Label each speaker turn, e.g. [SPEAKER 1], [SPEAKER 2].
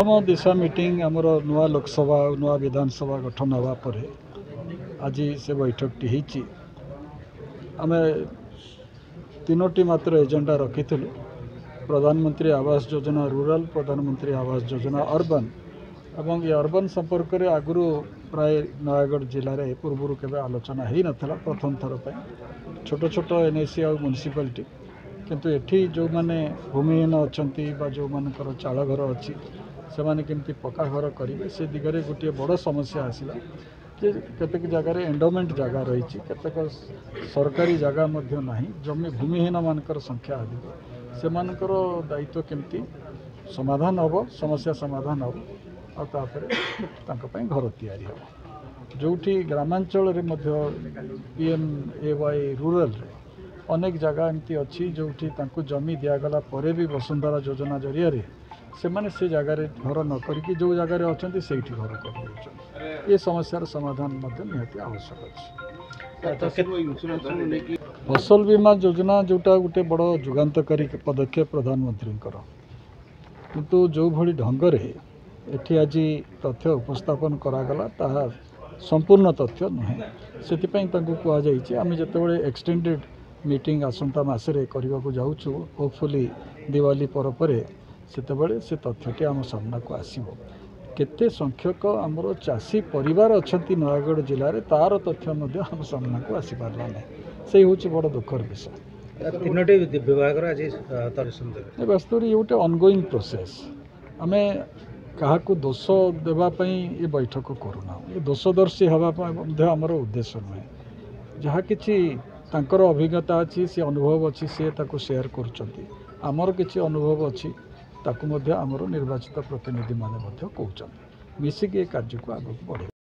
[SPEAKER 1] प्रथम दिशा मीटिंग आमर नुआ लोकसभा नुआ विधानसभा गठन होगा पर आज से बैठकटी होती आम तीनोटी मात्र एजेंडा रखी प्रधानमंत्री आवास योजना रूरल प्रधानमंत्री आवास योजना अर्बन एवं ये अर्बन संपर्क में आगु प्राय नयागढ़ जिले में पूर्व केवे आलोचना हो नाला प्रथम थर पर छोट छोट एनएसी और म्युनिसिपालिटी किंतु एठी जो माने भूमिहीन अच्छा जो मानकर चाल घर अच्छी से माने केमती पक्का घर करेंगे से दिगरे गोटे बड़ समस्या आसला जे केतेक जगार एंडोमेंट जगह रही केतेक सरकारी जगह मध्य नाही जमी भूमिहीन मानकर संख्या अधिक से मानकर दायित्व केमती समाधान हम समस्या समाधान हम और घर तैयारी हम जोठी ग्रामांचल रे मध्य PMAY रूरल रे अनेक जगह एमती अच्छी जो जमी दिगला पर भी वसुंधरा योजना जरिया से माने से जगार घर न करी जो जगार अच्छा से घर कर ये समस्यार समाधान निहाती आवश्यक अच्छे फसल बीमा योजना जोटा गोटे बड़ जुगान्तकारी पदक्षेप प्रधानमंत्री किंतु जो भली ढंग से एठी आज तथ्य उपस्थापन करागला ताहा संपूर्ण तथ्य नुहे से कहुई आम जो एक्सटेंडेड मीटिंग आसंता मासरे करने को जाऊँ होपफुली दिवाली पर सेतबले से तथ्यटी आम सामना को आसीबो केते संख्यक आमर चाषी परिवार अच्छा नयागढ़ जिले में तार तथ्य आम सामना को आसी पारला ना से हूँ बड़ दुखर विषय
[SPEAKER 2] तीनोटी विभाग
[SPEAKER 1] वास्तव ये गोटे ऑनगोइंग प्रोसेस आम क्या दोष देवाई ये बैठक करूना ये दोषदर्शी हाँपाई आमर उद्देश्य नुहे जहाँ कि तांकर अभिज्ञता अच्छी सी अनुभव अच्छी सी शेयर करुँच आमर किसी अनुभव अच्छी ताकू आमर निर्वाचित प्रतिनिधि माने कहते मिसिक ये कार्य को आगे बढ़े।